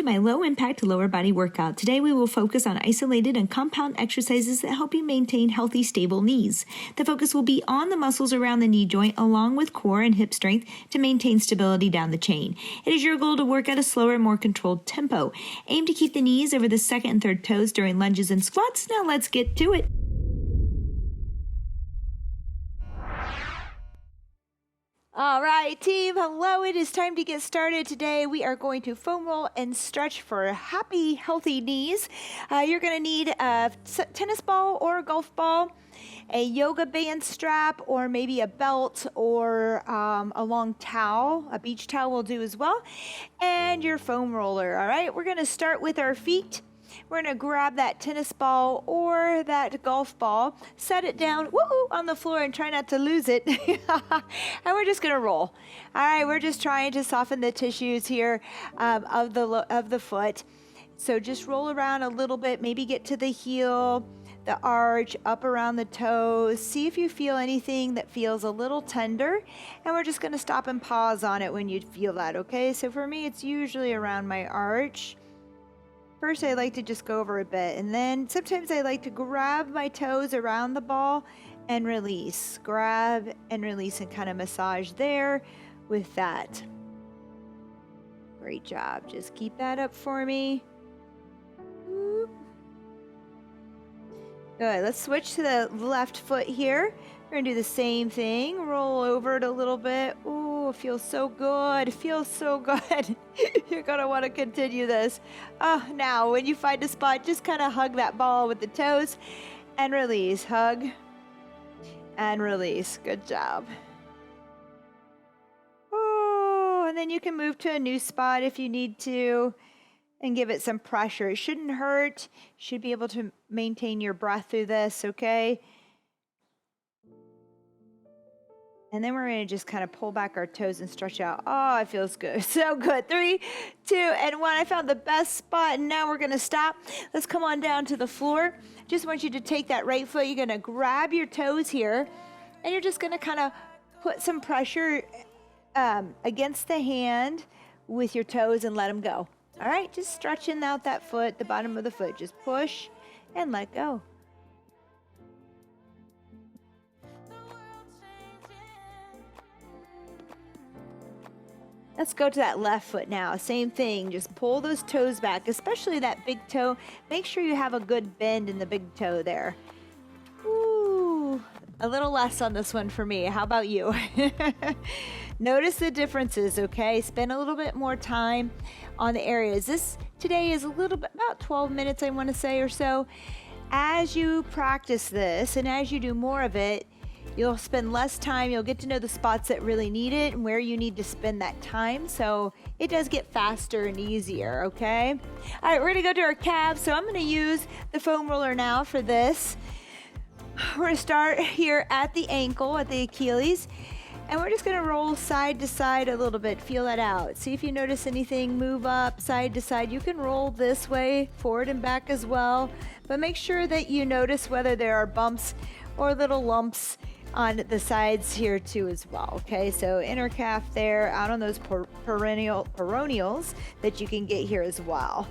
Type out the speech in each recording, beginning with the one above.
My low impact lower body workout. Today we will focus on isolated and compound exercises that help you maintain healthy, stable knees. The focus will be on the muscles around the knee joint along with core and hip strength to maintain stability down the chain. It is your goal to work at a slower, more controlled tempo. Aim to keep the knees over the second and third toes during lunges and squats. Now let's get to it. All right, team, hello. It is time to get started. Today we are going to foam roll and stretch for happy, healthy knees. You're going to need a tennis ball or a golf ball, a yoga band strap, or maybe a belt or a long towel. A beach towel will do as well, and your foam roller. All right, we're going to start with our feet. We're going to grab that tennis ball or that golf ball, set it down on the floor and try not to lose it. And we're just going to roll. All right, we're just trying to soften the tissues here of the foot. So just roll around a little bit, maybe get to the heel, the arch, up around the toes. See if you feel anything that feels a little tender. And we're just going to stop and pause on it when you feel that, okay? So for me, it's usually around my arch. First, I like to just go over a bit, and then sometimes I like to grab my toes around the ball and release. Grab and release and kind of massage there with that. Great job. Just keep that up for me. Good. Let's switch to the left foot here. We're going to do the same thing. Roll over it a little bit. Ooh, feels so good. Feels so good. You're going to want to continue this. Now, when you find a spot, just kind of hug that ball with the toes and release. Hug and release. Good job. Oh, and then you can move to a new spot if you need to and give it some pressure. It shouldn't hurt. You should be able to maintain your breath through this, okay? And then we're going to just kind of pull back our toes and stretch out. Oh, it feels good. So good. 3, 2, and 1. I found the best spot, and now we're going to stop. Let's come on down to the floor. Just want you to take that right foot. You're going to grab your toes here, and you're just going to kind of put some pressure against the hand with your toes and let them go. All right? Just stretching out that foot, the bottom of the foot. Just push and let go. Let's go to that left foot now. Same thing. Just pull those toes back, especially that big toe. Make sure you have a good bend in the big toe there. Ooh, a little less on this one for me. How about you? Notice the differences, okay? Spend a little bit more time on the areas. This today is a little bit, about 12 minutes, I want to say, or so. As you practice this and as you do more of it, you'll spend less time. You'll get to know the spots that really need it and where you need to spend that time. So it does get faster and easier, okay? All right, we're going to go to our calves. So I'm going to use the foam roller now for this. We're going to start here at the ankle, at the Achilles. And we're just going to roll side to side a little bit. Feel that out. See if you notice anything. Move up side to side. You can roll this way, forward and back as well. But make sure that you notice whether there are bumps or little lumps on the sides here too as well. Okay, so inner calf there, out on those peroneals that you can get here as well.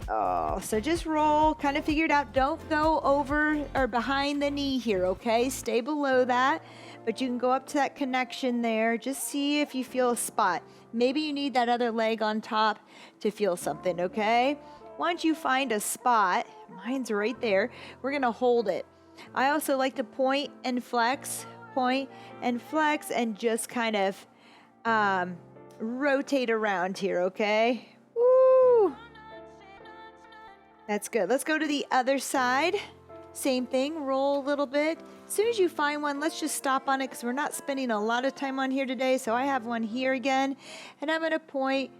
Oh, so just roll, kind of figure it out. Don't go over or behind the knee here, okay? Stay below that, but you can go up to that connection there. Just see if you feel a spot. Maybe you need that other leg on top to feel something, okay? Once you find a spot, mine's right there, we're gonna hold it. I also like to point and flex, and just kind of rotate around here, okay? Woo! That's good. Let's go to the other side. Same thing, roll a little bit. As soon as you find one, let's just stop on it because we're not spending a lot of time on here today. So I have one here again, and I'm going to point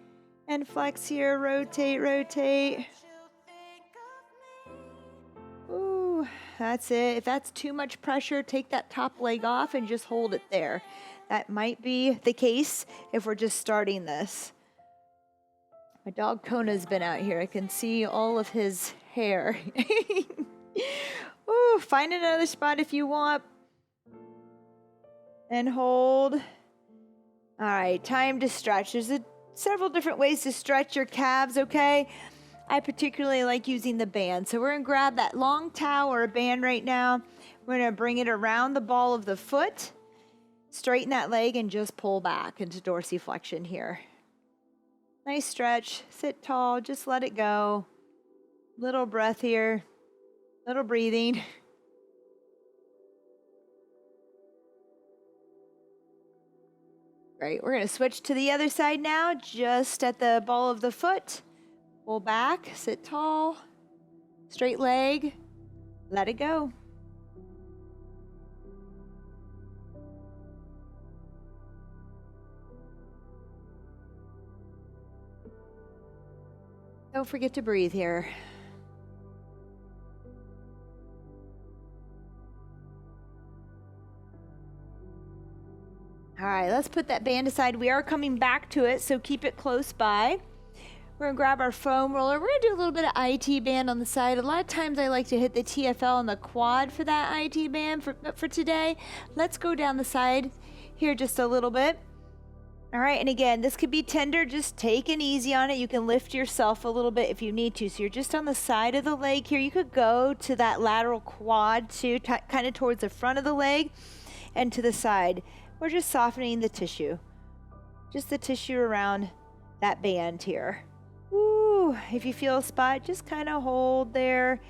and flex here, rotate. Ooh, that's it. If that's too much pressure, take that top leg off and just hold it there. That might be the case if we're just starting this. My dog Kona's been out here. I can see all of his hair. Ooh, find another spot if you want. And hold. All right, time to stretch. There's a several different ways to stretch your calves, okay? I particularly like using the band. So we're gonna grab that long towel or a band right now. We're gonna bring it around the ball of the foot, straighten that leg, and just pull back into dorsiflexion here. Nice stretch, sit tall, just let it go. Little breath here, little breathing. Great, we're gonna switch to the other side now, just at the ball of the foot. Pull back, sit tall, straight leg, let it go. Don't forget to breathe here. All right, let's put that band aside. We are coming back to it, so keep it close by. We're gonna grab our foam roller. We're gonna do a little bit of IT band on the side. A lot of times I like to hit the TFL on the quad for that IT band, for today, let's go down the side here just a little bit. All right, and again, this could be tender, just take it easy on it. You can lift yourself a little bit if you need to. So you're just on the side of the leg here. You could go to that lateral quad too, kind of towards the front of the leg and to the side. We're just softening the tissue. Just the tissue around that band here. Woo, if you feel a spot, just kind of hold there.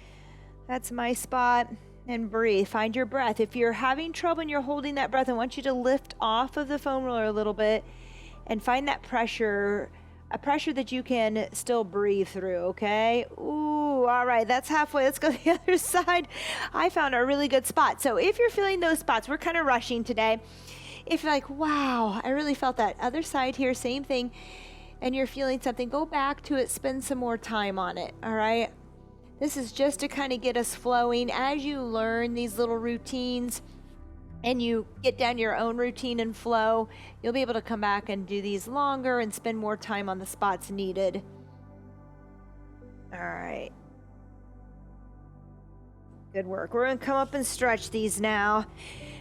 That's my spot. And breathe, find your breath. If you're having trouble and you're holding that breath, I want you to lift off of the foam roller a little bit and find that pressure, a pressure that you can still breathe through, okay? Ooh, all right, that's halfway. Let's go to the other side. I found a really good spot. So if you're feeling those spots, we're kind of rushing today. If you're like, wow, I really felt that other side here, same thing, and you're feeling something, go back to it, spend some more time on it, all right? This is just to kind of get us flowing. As you learn these little routines and you get down your own routine and flow, you'll be able to come back and do these longer and spend more time on the spots needed. All right. Good work. We're going to come up and stretch these now.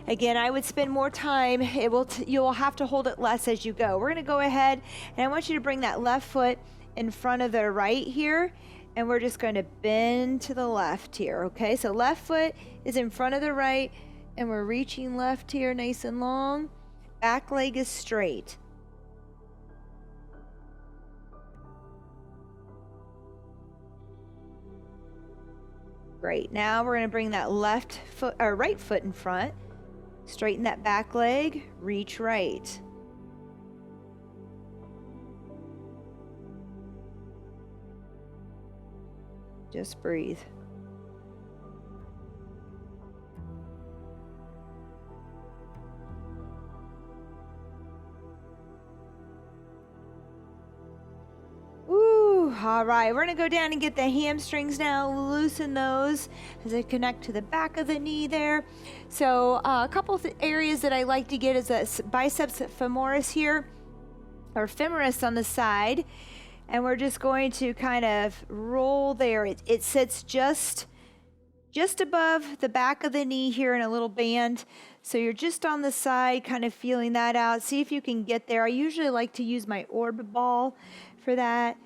Again, I would spend more time. You will have to hold it less as you go. We're going to go ahead, and I want you to bring that left foot in front of the right here, and we're just going to bend to the left here, okay? So left foot is in front of the right, and we're reaching left here nice and long. Back leg is straight. Great. Now we're going to bring that left foot or right foot in front. Straighten that back leg, reach right. Just breathe. All right, we're gonna go down and get the hamstrings now, loosen those as they connect to the back of the knee there. So a couple of areas that I like to get is a biceps femoris here, or femoris on the side. And we're just going to kind of roll there. It sits just above the back of the knee here in a little band. So you're just on the side, kind of feeling that out. See if you can get there. I usually like to use my orb ball for that.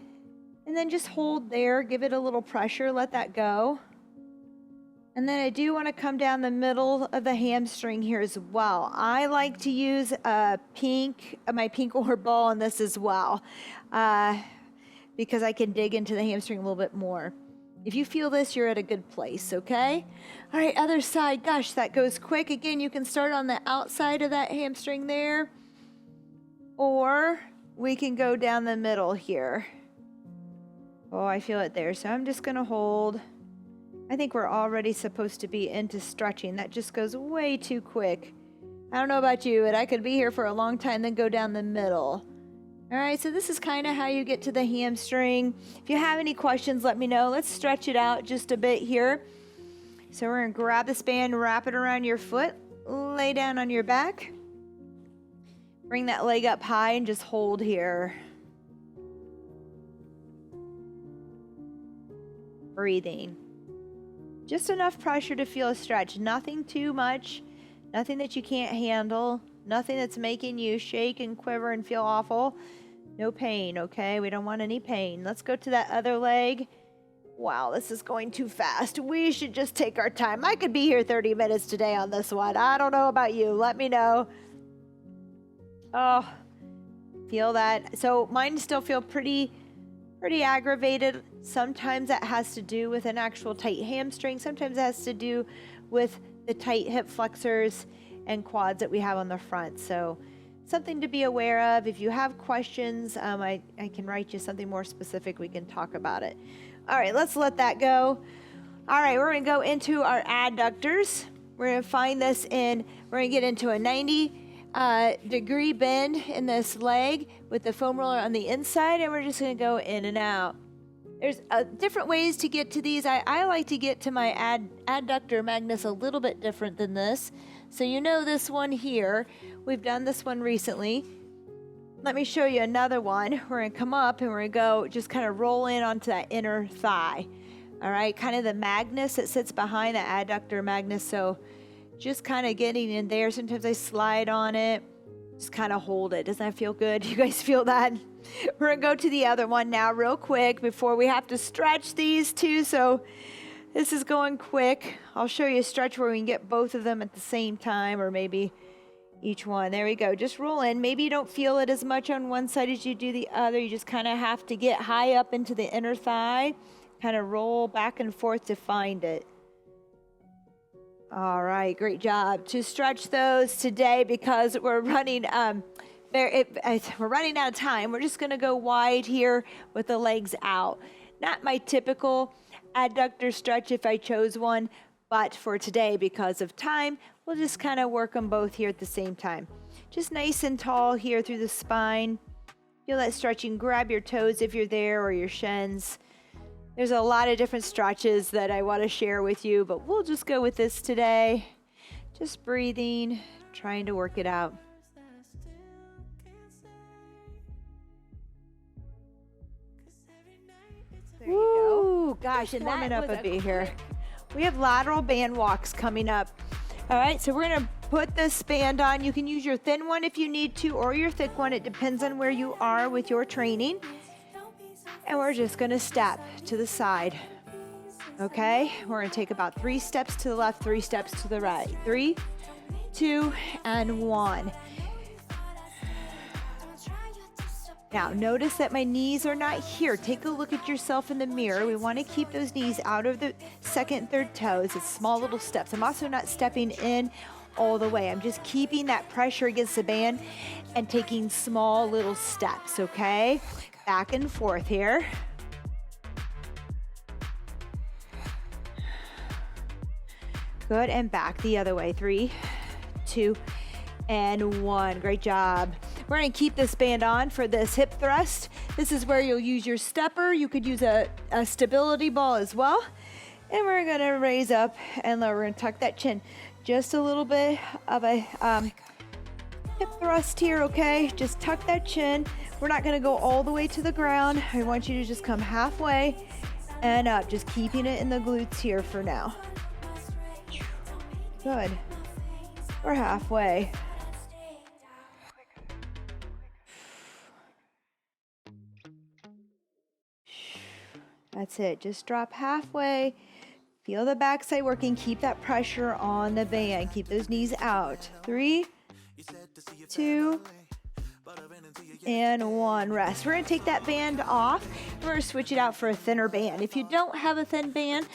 And then just hold there, give it a little pressure, let that go. And then I do want to come down the middle of the hamstring here as well. I like to use my pink orb ball on this as well, because I can dig into the hamstring a little bit more. If you feel this, you're at a good place, okay? All right, other side. Gosh, that goes quick. Again, you can start on the outside of that hamstring there, or we can go down the middle here. Oh, I feel it there. So I'm just going to hold. I think we're already supposed to be into stretching. That just goes way too quick. I don't know about you, but I could be here for a long time, then go down the middle. All right, so this is kind of how you get to the hamstring. If you have any questions, let me know. Let's stretch it out just a bit here. So we're going to grab this band, wrap it around your foot, lay down on your back. Bring that leg up high and just hold here. Breathing. Just enough pressure to feel a stretch. Nothing too much. Nothing that you can't handle. Nothing that's making you shake and quiver and feel awful. No pain, okay? We don't want any pain. Let's go to that other leg. Wow, this is going too fast. We should just take our time. I could be here 30 minutes today on this one. I don't know about you. Let me know. Oh, feel that. So mine still feel pretty aggravated. Sometimes that has to do with an actual tight hamstring. Sometimes it has to do with the tight hip flexors and quads that we have on the front. So something to be aware of. If you have questions, I can write you something more specific. We can talk about it. All right, let's let that go. All right, we're going to go into our adductors. We're going to find this we're going to get into a 90 degree bend in this leg with the foam roller on the inside, and we're just going to go in and out. There's different ways to get to these. I like to get to my adductor magnus a little bit different than this. So you know this one here. We've done this one recently. Let me show you another one. We're going to come up and we're going to go just kind of roll in onto that inner thigh. All right, kind of the magnus that sits behind the adductor magnus. So just kind of getting in there. Sometimes I slide on it. Just kind of hold it. Doesn't that feel good? You guys feel that? We're going to go to the other one now real quick before we have to stretch these two. So this is going quick. I'll show you a stretch where we can get both of them at the same time, or maybe each one. There we go. Just roll in. Maybe you don't feel it as much on one side as you do the other. You just kind of have to get high up into the inner thigh, kind of roll back and forth to find it. All right, great job. To stretch those today, because we're running we're running out of time. We're just going to go wide here with the legs out. Not my typical adductor stretch if I chose one, but for today, because of time, we'll just kind of work them both here at the same time. Just nice and tall here through the spine. Feel that stretching. Grab your toes if you're there, or your shins. There's a lot of different stretches that I want to share with you, but we'll just go with this today. Just breathing, trying to work it out. There you go. Gosh, and that up a bit here. We have lateral band walks coming up. All right, so we're going to put this band on. You can use your thin one if you need to, or your thick one. It depends on where you are with your training. And we're just going to step to the side. Okay, we're going to take about 3 steps to the left, 3 steps to the right. 3, 2, and 1. Now, notice that my knees are not here. Take a look at yourself in the mirror. We want to keep those knees out of the second, third toes. It's small little steps. I'm also not stepping in all the way. I'm just keeping that pressure against the band and taking small little steps, okay? Back and forth here. Good, and back the other way. 3, 2, and 1. Great job. We're going to keep this band on for this hip thrust. This is where you'll use your stepper. You could use a stability ball as well. And we're going to raise up and lower. We're going to tuck that chin. Just a little bit of a hip thrust here, okay? Just tuck that chin. We're not going to go all the way to the ground. I want you to just come halfway and up. Just keeping it in the glutes here for now. Good. We're halfway. That's it. Just drop halfway. Feel the backside working. Keep that pressure on the band. Keep those knees out. 3, 2, and 1. Rest. We're going to take that band off. We're going to switch it out for a thinner band. If you don't have a thin band,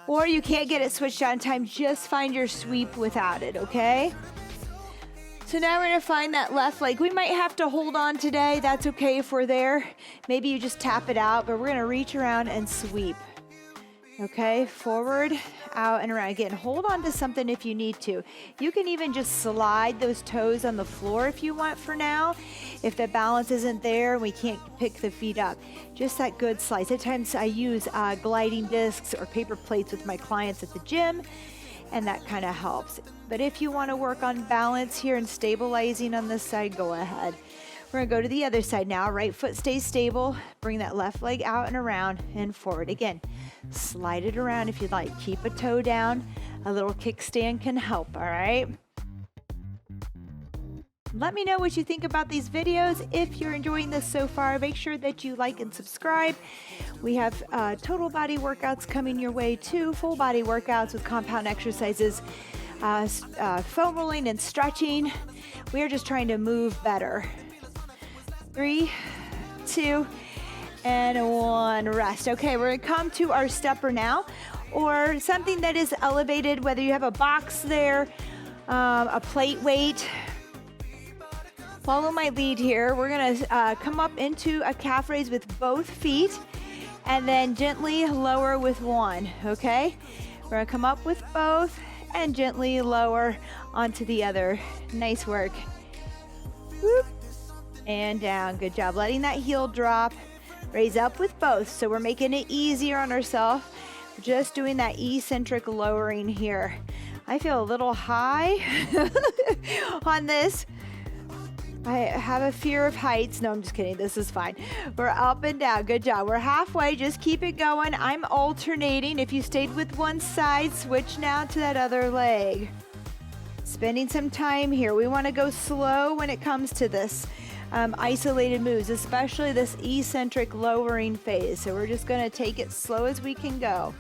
or you can't get it switched out in time, just find your sweep without it, okay? So now we're going to find that left leg. We might have to hold on today. That's okay if we're there. Maybe you just tap it out, but we're going to reach around and sweep. Okay, forward, out, and around. Again, hold on to something if you need to. You can even just slide those toes on the floor if you want for now. If the balance isn't there and we can't pick the feet up. Just that good slide. Sometimes I use gliding discs or paper plates with my clients at the gym, and that kind of helps. But if you want to work on balance here and stabilizing on this side, go ahead. We're going to go to the other side now. Right foot stays stable. Bring that left leg out and around and forward. Again, slide it around if you'd like. Keep a toe down. A little kickstand can help, all right? Let me know what you think about these videos. If you're enjoying this so far, make sure that you like and subscribe. We have total body workouts coming your way too, full body workouts with compound exercises, foam rolling and stretching. We are just trying to move better. 3, 2, and 1, rest. Okay, we're gonna come to our stepper now, or something that is elevated, whether you have a box there, a plate weight. Follow my lead here. We're gonna come up into a calf raise with both feet and then gently lower with one, okay? We're gonna come up with both and gently lower onto the other. Nice work. Whoop. And down, good job. Letting that heel drop, raise up with both. So we're making it easier on ourselves. Just doing that eccentric lowering here. I feel a little high on this. I have a fear of heights. No, I'm just kidding. This is fine. We're up and down. Good job. We're halfway. Just keep it going. I'm alternating. If you stayed with one side, switch now to that other leg. Spending some time here. We want to go slow when it comes to this isolated moves, especially this eccentric lowering phase. So we're just going to take it slow as we can go.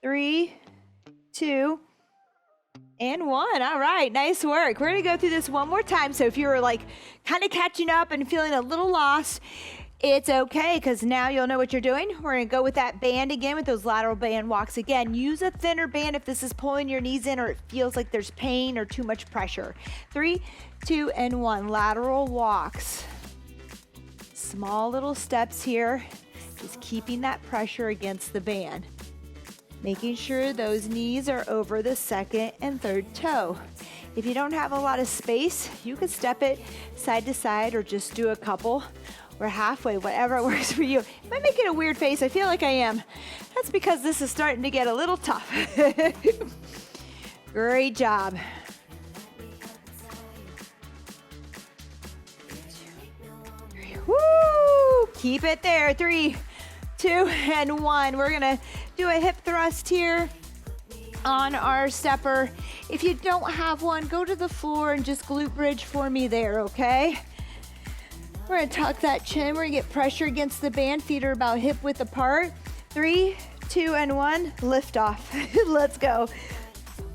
Three, 2, and 1. All right, nice work. We're gonna go through this one more time. So if you're like kind of catching up and feeling a little lost, it's okay, because now you'll know what you're doing. We're gonna go with that band again, with those lateral band walks again. Use a thinner band if this is pulling your knees in or it feels like there's pain or too much pressure. 3, 2, and 1, lateral walks. Small little steps here, just keeping that pressure against the band. Making sure those knees are over the second and third toe. If you don't have a lot of space, you could step it side to side or just do a couple. We're halfway, whatever works for you. Am I making a weird face? I feel like I am. That's because this is starting to get a little tough. Great job. Woo! Keep it there. 3, 2, and 1. We're gonna do a hip thrust here on our stepper. If you don't have one, go to the floor and just glute bridge for me there, okay? We're gonna tuck that chin. We're gonna get pressure against the band. Feet are about hip width apart. 3, 2, and 1. Lift off. Let's go.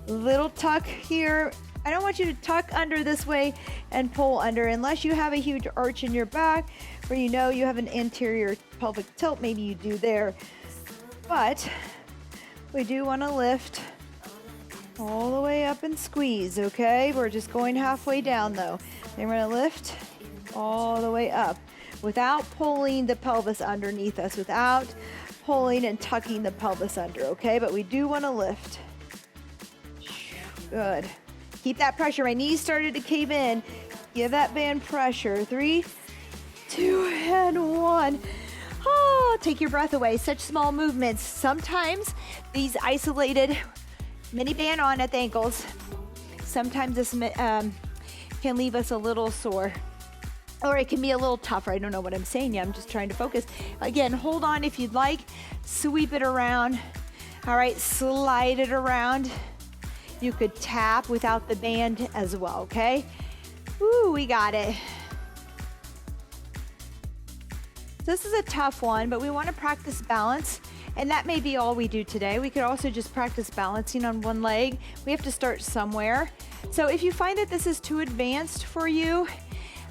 Little tuck here. I don't want you to tuck under this way and pull under unless you have a huge arch in your back where you know you have an anterior pelvic tilt. Maybe you do there. But we do want to lift all the way up and squeeze, okay? We're just going halfway down though. Then we're going to lift all the way up without pulling the pelvis underneath us, without pulling and tucking the pelvis under, okay? But we do want to lift. Good. Keep that pressure. My knees started to cave in. Give that band pressure. 3, 2, and 1. Oh, take your breath away. Such small movements. Sometimes these isolated mini band on at the ankles, sometimes this can leave us a little sore. Or it can be a little tougher. I don't know what I'm saying yet. I'm just trying to focus. Again, hold on if you'd like. Sweep it around. All right, slide it around. You could tap without the band as well, okay? Ooh, we got it. This is a tough one, but we want to practice balance, and that may be all we do today. We could also just practice balancing on one leg. We have to start somewhere. So if you find that this is too advanced for you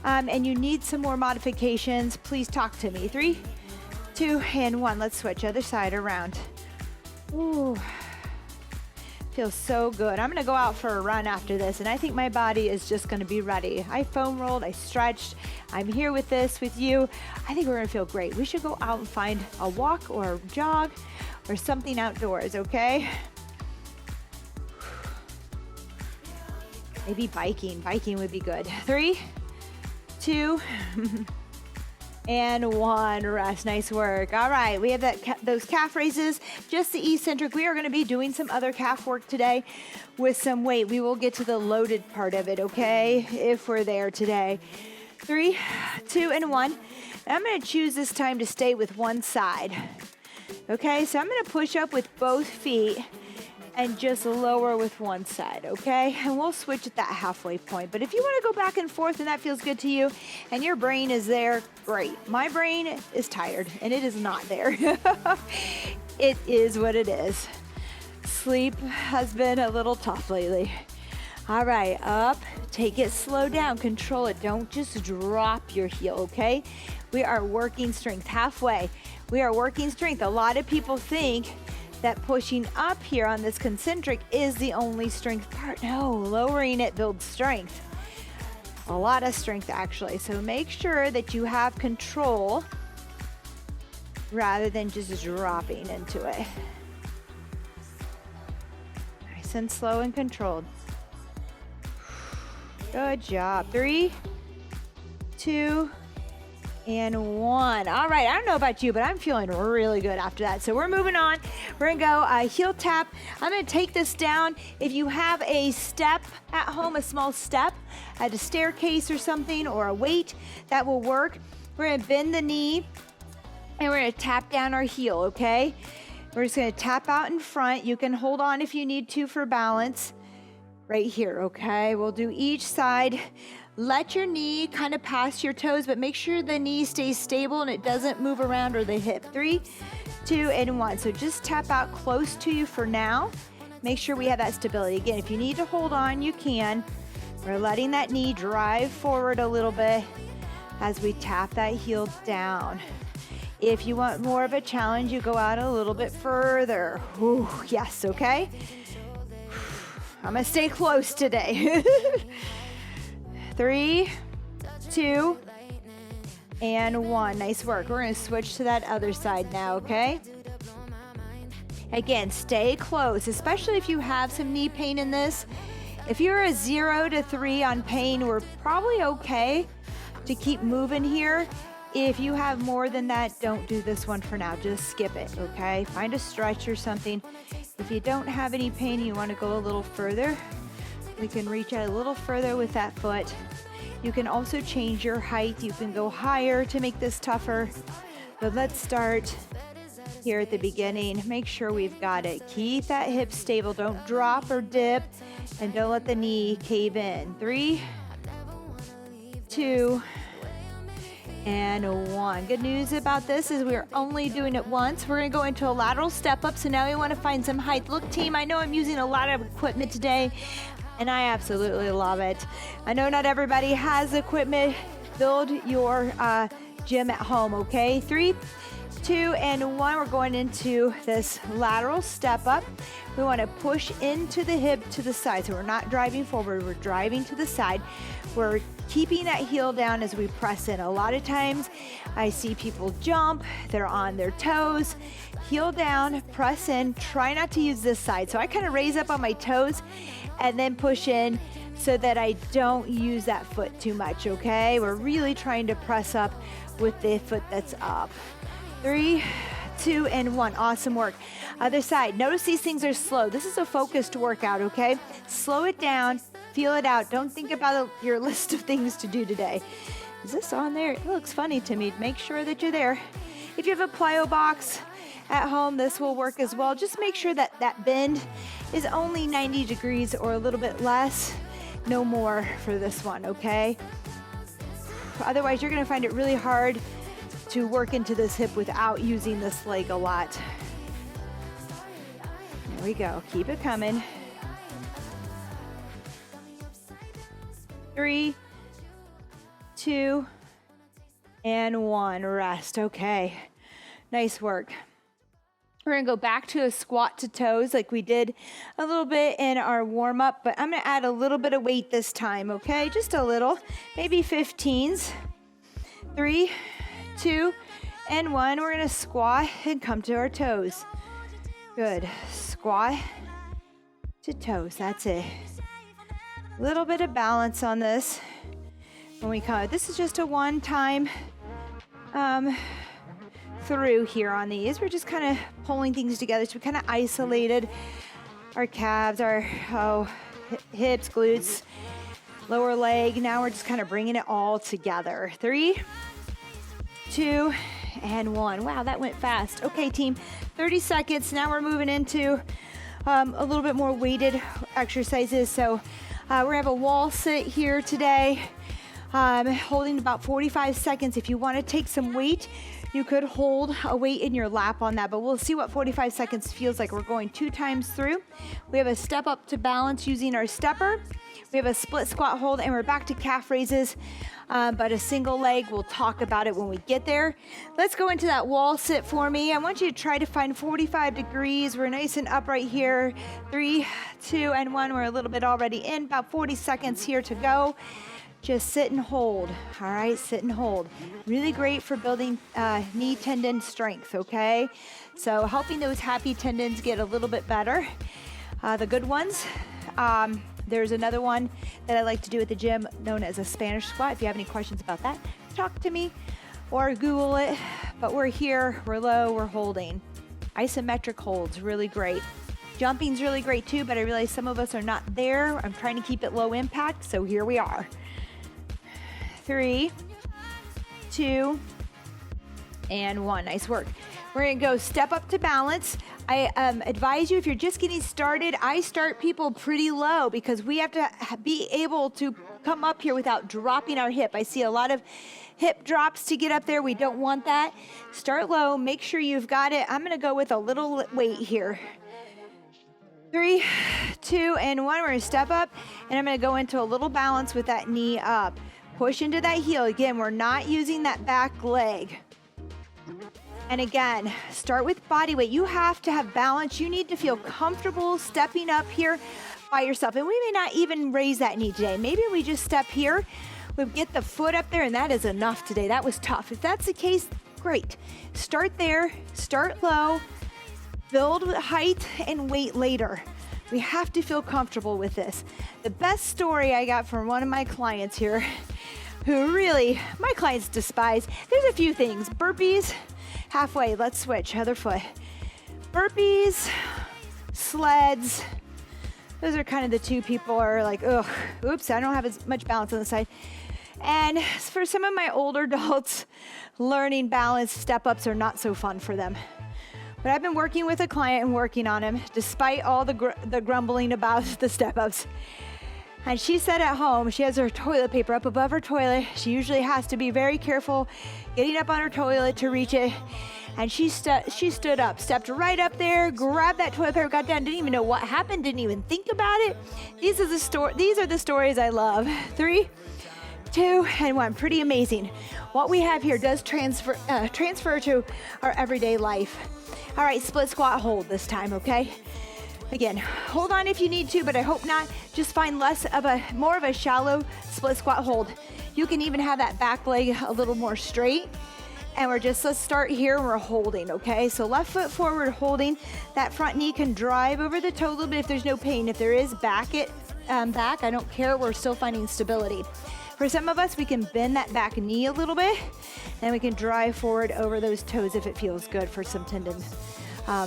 and you need some more modifications, please talk to me. 3, 2, and 1. Let's switch other side around. Ooh. Feels so good. I'm gonna go out for a run after this, and I think my body is just gonna be ready. I foam rolled, I stretched, I'm here with this with you. I think we're gonna feel great. We should go out and find a walk or a jog or something outdoors, okay? Maybe biking. Biking would be good. 3, 2, and 1. Rest. Nice work. All right, we have those calf raises, just the eccentric. We are going to be doing some other calf work today with some weight. We will get to the loaded part of it, okay, if we're there today. 3, 2, and 1. And I'm going to choose this time to stay with one side. Okay, so I'm going to push up with both feet and just lower with one side, okay? And we'll switch at that halfway point. But if you want to go back and forth and that feels good to you and your brain is there, great. My brain is tired and it is not there. It is what it is. Sleep has been a little tough lately. All right, up, take it slow down, control it. Don't just drop your heel, okay? We are working strength halfway. We are working strength. A lot of people think that pushing up here on this concentric is the only strength part. No, lowering it builds strength. A lot of strength actually. So make sure that you have control rather than just dropping into it. Nice and slow and controlled. Good job. 3, 2, and 1. All right, I don't know about you, but I'm feeling really good after that. So we're moving on. We're gonna go heel tap. I'm gonna take this down. If you have a step at home, a small step at a staircase or something, or a weight, that will work. We're gonna bend the knee and we're gonna tap down our heel, okay? We're just gonna tap out in front. You can hold on if you need to for balance. Right here, okay? We'll do each side. Let your knee kind of pass your toes, but make sure the knee stays stable and it doesn't move around or the hip. 3, 2, and 1. So just tap out close to you for now. Make sure we have that stability. Again, if you need to hold on, you can. We're letting that knee drive forward a little bit as we tap that heel down. If you want more of a challenge, you go out a little bit further. Ooh, yes, okay? I'm gonna stay close today. 3, 2, and 1. Nice work. We're gonna switch to that other side now, okay? Again, stay close, especially if you have some knee pain in this. If you're a 0 to 3 on pain, we're probably okay to keep moving here. If you have more than that, don't do this one for now. Just skip it, okay? Find a stretch or something. If you don't have any pain and you want to go a little further, we can reach out a little further with that foot. You can also change your height. You can go higher to make this tougher. But let's start here at the beginning. Make sure we've got it. Keep that hip stable. Don't drop or dip, and don't let the knee cave in. 3, 2, and 1. Good news about this is we're only doing it once. We're gonna go into a lateral step up. So now we wanna find some height. Look team, I know I'm using a lot of equipment today and I absolutely love it. I know not everybody has equipment. Build your gym at home, okay? 3, 2, and 1. We're going into this lateral step up. We wanna push into the hip to the side. So we're not driving forward, we're driving to the side. We're keeping that heel down as we press in. A lot of times I see people jump, they're on their toes, heel down, press in, try not to use this side. So I kind of raise up on my toes and then push in so that I don't use that foot too much, okay? We're really trying to press up with the foot that's up. 3, 2, and 1. Awesome work. Other side. Notice these things are slow. This is a focused workout, okay? Slow it down. Feel it out. Don't think about your list of things to do today. Is this on there? It looks funny to me. Make sure that you're there. If you have a plyo box at home, this will work as well. Just make sure that that bend is only 90 degrees or a little bit less. No more for this one, okay? Otherwise, you're going to find it really hard to work into this hip without using this leg a lot. There we go. Keep it coming. 3, 2, and 1. Rest. Okay. Nice work. We're going to go back to a squat to toes like we did a little bit in our warm up, but I'm going to add a little bit of weight this time, okay? Just a little, maybe 15s. 3, 2, and 1. We're going to squat and come to our toes. Good. Squat to toes. That's it. Little bit of balance on this when we come. This is just a one-time through here on these. We're just kind of pulling things together. So we kind of isolated our calves, our hips, glutes, lower leg. Now we're just kind of bringing it all together. 3, 2, and 1. Wow, that went fast. Okay, team, 30 seconds. Now we're moving into a little bit more weighted exercises. So we're gonna have a wall sit here today, holding about 45 seconds. If you wanna take some weight, you could hold a weight in your lap on that, but we'll see what 45 seconds feels like. We're going 2 times through. We have a step up to balance using our stepper. We have a split squat hold, and we're back to calf raises, but a single leg. We'll talk about it when we get there. Let's go into that wall sit for me. I want you to try to find 45 degrees. We're nice and upright here. 3, 2, and 1. We're a little bit already in, about 40 seconds here to go. Just sit and hold. All right, sit and hold. Really great for building knee tendon strength, okay? So helping those happy tendons get a little bit better. The good ones. There's another one that I like to do at the gym known as a Spanish squat. If you have any questions about that, talk to me or Google it. But we're here, we're low, we're holding. Isometric holds, really great. Jumping's really great too, but I realize some of us are not there. I'm trying to keep it low impact, so here we are. 3, 2, and 1. Nice work. We're gonna go step up to balance. I advise you, if you're just getting started, I start people pretty low because we have to be able to come up here without dropping our hip. I see a lot of hip drops to get up there. We don't want that. Start low, make sure you've got it. I'm gonna go with a little weight here. 3, 2, and 1. We're gonna step up, and I'm gonna go into a little balance with that knee up. Push into that heel. Again, we're not using that back leg. And again, start with body weight. You have to have balance. You need to feel comfortable stepping up here by yourself. And we may not even raise that knee today. Maybe we just step here. We get the foot up there, and that is enough today. That was tough. If that's the case, great. Start there, start low, build height and weight later. We have to feel comfortable with this. The best story I got from one of my clients here, who really, my clients despise, there's a few things. Burpees, halfway, let's switch, other foot. Burpees, sleds, those are kind of the two people are like, ugh, oops, I don't have as much balance on the side. And for some of my older adults, learning balance step-ups are not so fun for them. But I've been working with a client and working on him, despite all the grumbling about the step-ups. And she said at home, she has her toilet paper up above her toilet. She usually has to be very careful getting up on her toilet to reach it. And she stood up, stepped right up there, grabbed that toilet paper, got down, didn't even know what happened, didn't even think about it. These are the stories I love. 3, 2, and 1. Pretty amazing. What we have here does transfer to our everyday life. All right, split squat hold this time, okay? Again, hold on if you need to, but I hope not. Just find more of a shallow split squat hold. You can even have that back leg a little more straight. And let's start here, we're holding, okay? So left foot forward, holding. That front knee can drive over the toe a little bit if there's no pain. If there is, back it back. I don't care, we're still finding stability. For some of us, we can bend that back knee a little bit, and we can drive forward over those toes if it feels good for some tendon. A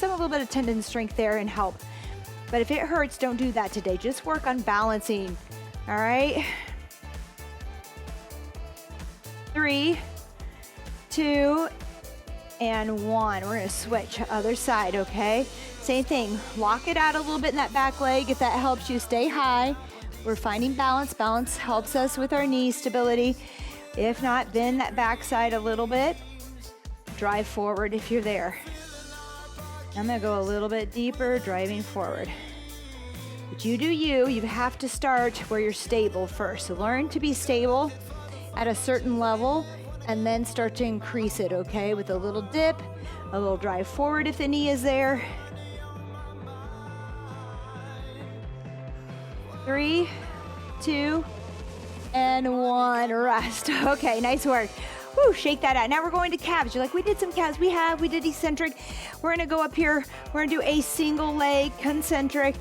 little bit of tendon strength there and help. But if it hurts, don't do that today. Just work on balancing, all right? 3, 2, and 1. We're gonna switch other side, okay? Same thing, lock it out a little bit in that back leg if that helps you stay high. We're finding balance. Balance helps us with our knee stability. If not, bend that back side a little bit. Drive forward if you're there. I'm gonna go a little bit deeper, driving forward. But you do you have to start where you're stable first. So learn to be stable at a certain level and then start to increase it, okay? With a little dip, a little drive forward if the knee is there. 3, 2, and 1, rest. Okay, nice work. Woo, shake that out. Now we're going to calves. You're like, we did some calves. We did eccentric. We're gonna go up here. We're gonna do a single leg, concentric,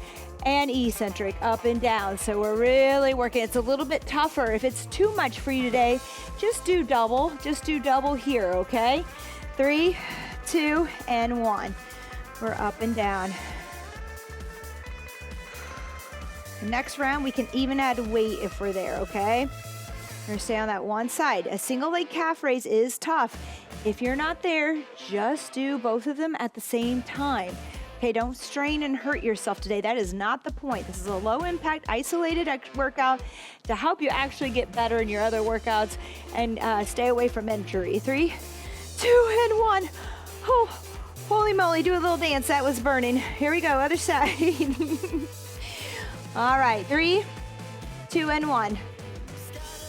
and eccentric, up and down. So we're really working. It's a little bit tougher. If it's too much for you today, just do double. Just do double here, okay? 3, 2, and 1. We're up and down. The next round, we can even add weight if we're there, okay? We're gonna stay on that one side. A single leg calf raise is tough. If you're not there, just do both of them at the same time. okay? Don't strain and hurt yourself today. That is not the point. This is a low impact, isolated workout to help you actually get better in your other workouts and stay away from injury. 3, 2, and 1. Oh, holy moly, do a little dance. That was burning. Here we go, other side. All right, 3, 2, and 1.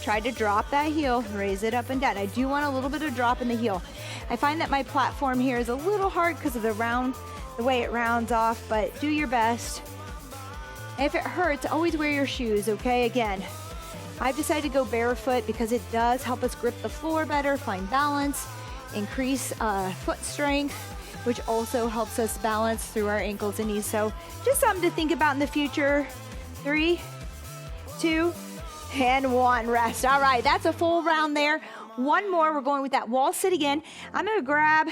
Try to drop that heel, raise it up and down. I do want a little bit of drop in the heel. I find that my platform here is a little hard because of the way it rounds off, but do your best. If it hurts, always wear your shoes, okay? Again, I've decided to go barefoot because it does help us grip the floor better, find balance, increase foot strength, which also helps us balance through our ankles and knees. So just something to think about in the future. 3, 2, and 1, rest. All right, that's a full round there. One more, we're going with that wall sit again. I'm gonna grab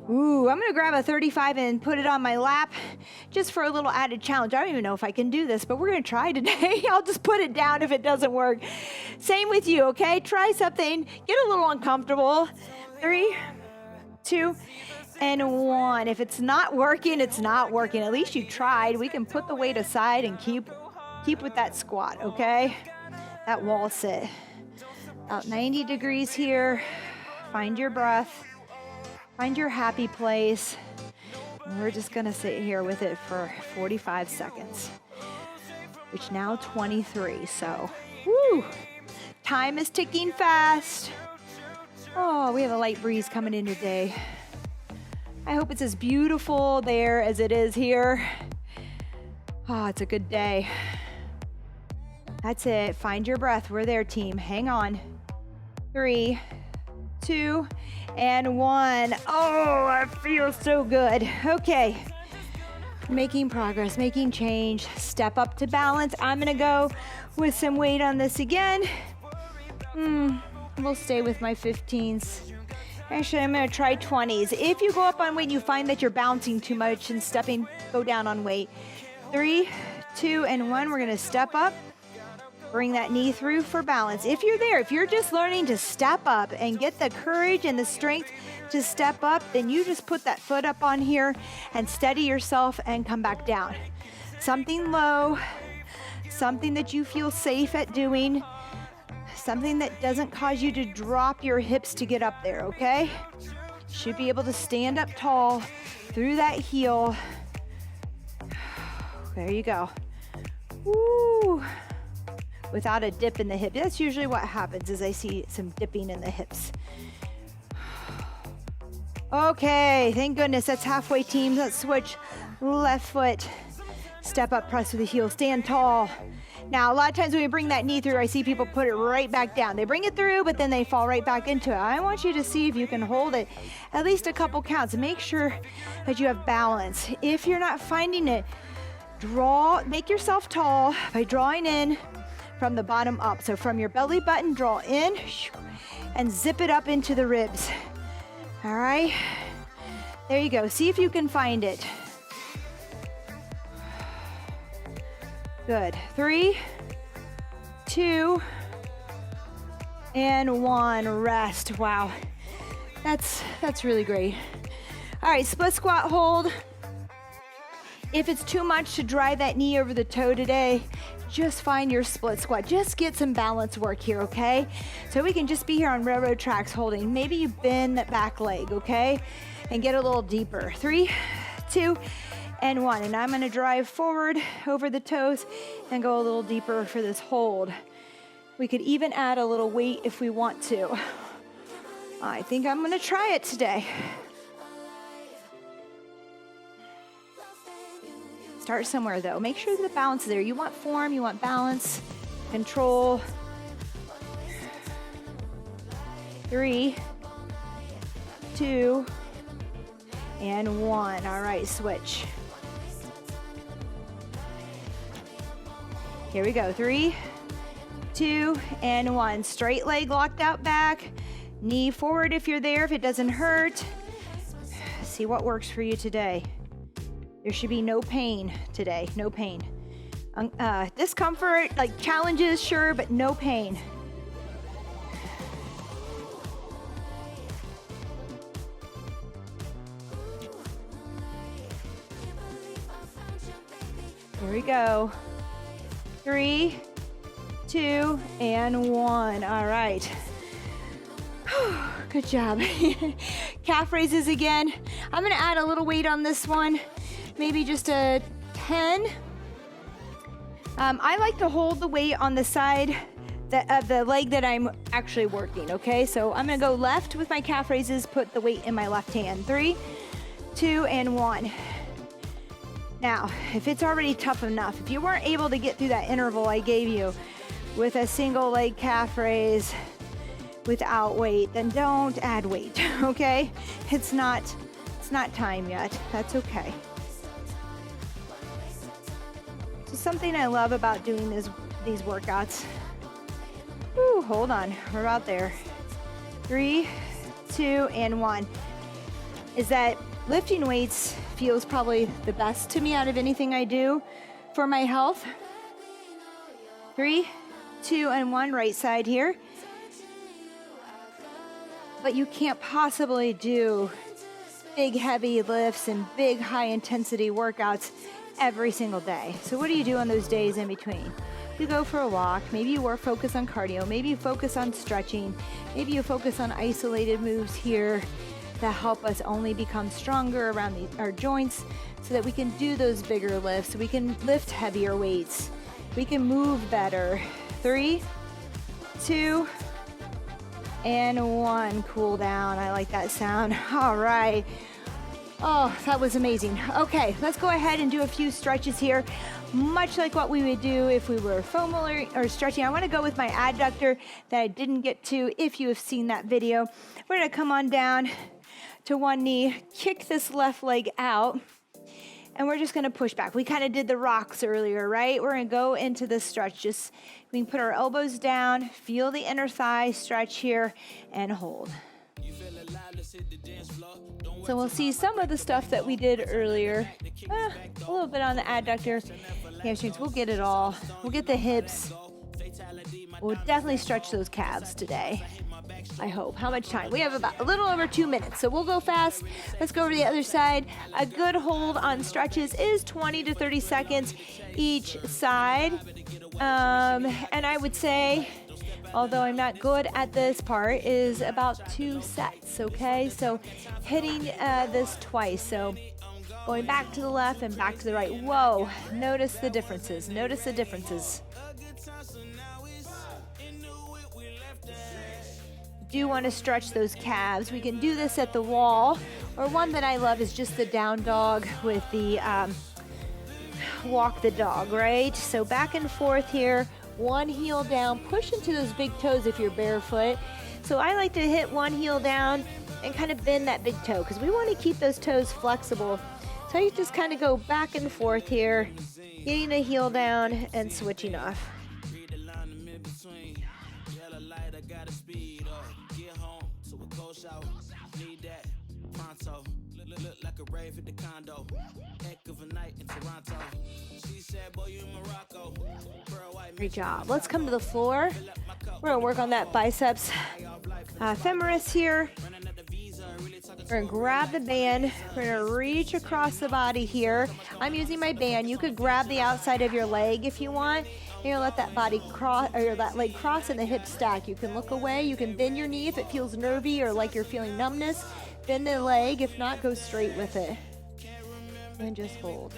a 35 and put it on my lap just for a little added challenge. I don't even know if I can do this, but we're gonna try today. I'll just put it down if it doesn't work. Same with you, okay? Try something, get a little uncomfortable. 3, 2, and 1. If it's not working, it's not working. At least you tried. We can put the weight aside and keep with that squat, okay? That wall sit. About 90 degrees here. Find your breath. Find your happy place. And we're just gonna sit here with it for 45 seconds, which now 23, so, woo! Time is ticking fast. Oh, we have a light breeze coming in today. I hope it's as beautiful there as it is here. Oh, it's a good day. That's it. Find your breath. We're there, team. Hang on. 3, 2, and 1. Oh, I feel so good. Okay. Making progress, making change. Step up to balance. I'm going to go with some weight on this again. We'll stay with my 15s. Actually, I'm going to try 20s. If you go up on weight and you find that you're bouncing too much and go down on weight. 3, 2, and 1. We're going to step up. Bring that knee through for balance. If you're there, if you're just learning to step up and get the courage and the strength to step up, then you just put that foot up on here and steady yourself and come back down. Something low, something that you feel safe at doing, something that doesn't cause you to drop your hips to get up there, okay? Should be able to stand up tall through that heel. There you go. Woo! Without a dip in the hip. That's usually what happens, is I see some dipping in the hips. Okay, thank goodness, that's halfway, team. Let's switch. Left foot, step up, press with the heel, stand tall. Now, a lot of times when we bring that knee through, I see people put it right back down. They bring it through, but then they fall right back into it. I want you to see if you can hold it at least a couple counts. Make sure that you have balance. If you're not finding it, make yourself tall by drawing in from the bottom up. So from your belly button, draw in and zip it up into the ribs. All right, there you go. See if you can find it. Good. 3, 2, and 1. Rest. Wow, that's really great. All right, split squat hold. If it's too much to drive that knee over the toe today, just find your split squat. Just get some balance work here, okay? So we can just be here on railroad tracks holding. Maybe you bend that back leg, okay? And get a little deeper. 3, 2, and 1. And I'm gonna drive forward over the toes and go a little deeper for this hold. We could even add a little weight if we want to. I think I'm gonna try it today. Start somewhere though. Make sure the balance is there. You want form, you want balance, control. 3, 2, and 1. All right, switch. Here we go. 3, 2, and 1. Straight leg locked out back. Knee forward if you're there, if it doesn't hurt. See what works for you today. There should be no pain today, no pain. Discomfort, like challenges, sure, but no pain. Here we go. 3, 2, and 1. All right. Good job. Calf raises again. I'm gonna add a little weight on this one, maybe just a 10. I like to hold the weight on the side of the leg that I'm actually working, okay? So I'm gonna go left with my calf raises, put the weight in my left hand. 3, 2, and 1. Now, if it's already tough enough, if you weren't able to get through that interval I gave you with a single leg calf raise without weight, then don't add weight, okay? It's not time yet. That's okay. So something I love about doing these workouts. Whew, hold on, we're about there. 3, 2, and 1. Is that lifting weights feels probably the best to me out of anything I do for my health. 3, 2, and 1, right side here. But you can't possibly do big heavy lifts and big high intensity workouts every single day. So what do you do on those days in between? You go for a walk, maybe you focus on cardio, maybe you focus on stretching, maybe you focus on isolated moves here that help us only become stronger around our joints so that we can do those bigger lifts, we can lift heavier weights, we can move better. 3, 2, and 1. Cool down. I like that sound. All right. Oh, that was amazing. Okay, let's go ahead and do a few stretches here, much like what we would do if we were foam rolling or stretching. I want to go with my adductor that I didn't get to if you have seen that video. We're going to come on down to one knee, kick this left leg out, and we're just going to push back. We kind of did the rocks earlier, right? We're going to go into this stretch. Just we can put our elbows down, feel the inner thigh stretch here, and hold. So we'll see some of the stuff that we did earlier. A little bit on the adductor, hamstrings. We'll get it all. We'll get the hips. We'll definitely stretch those calves today, I hope. How much time? We have about a little over 2 minutes, so we'll go fast. Let's go over to the other side. A good hold on stretches is 20 to 30 seconds each side. And I would say, although I'm not good at this part, is about 2 sets, okay? So hitting this twice. So going back to the left and back to the right. Whoa, notice the differences. Notice the differences. Do want to stretch those calves. We can do this at the wall, or one that I love is just the down dog with the walk the dog, right? So back and forth here, one heel down, push into those big toes if you're barefoot. So I like to hit one heel down and kind of bend that big toe because we want to keep those toes flexible. So you just kind of go back and forth here, getting the heel down and switching off. Great job. Let's come to the floor. We're going to work on that biceps femoris here. We're going to grab the band. We're going to reach across the body here. I'm using my band. You could grab the outside of your leg if you want. You're going to let that body cross, or that leg cross and the hips stack. You can look away. You can bend your knee if it feels nervy or like you're feeling numbness. Bend the leg. If not, go straight with it. And just hold.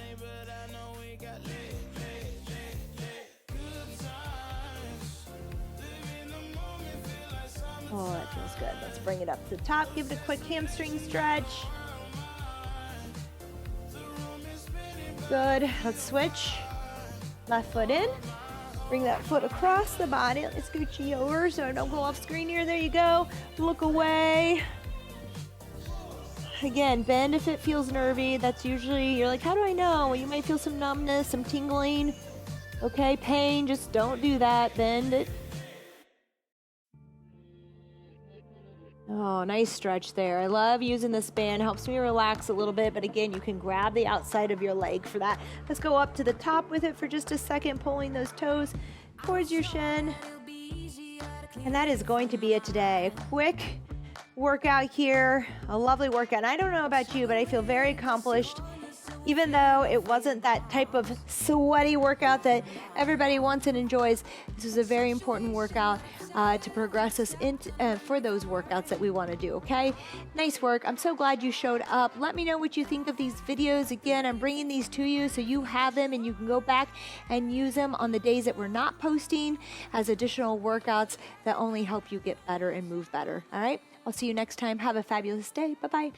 Oh, that feels good. Let's bring it up to the top. Give it a quick hamstring stretch. Good. Let's switch. Left foot in. Bring that foot across the body. Let's scooch you over so I don't go off screen here. There you go. Look away. Again, bend if it feels nervy. That's usually, you're like, how do I know? Well, you might feel some numbness, some tingling. Okay, pain. Just don't do that. Bend it. Oh, nice stretch there. I love using this band. Helps me relax a little bit, but again, you can grab the outside of your leg for that. Let's go up to the top with it for just a second, pulling those toes towards your shin. And that is going to be it today. A quick workout here, a lovely workout. And I don't know about you, but I feel very accomplished Even though it wasn't that type of sweaty workout that everybody wants and enjoys, this is a very important workout to progress us into for those workouts that we want to do, okay? Nice work. I'm so glad you showed up. Let me know what you think of these videos. Again, I'm bringing these to you so you have them and you can go back and use them on the days that we're not posting as additional workouts that only help you get better and move better, all right? I'll see you next time. Have a fabulous day. Bye-bye.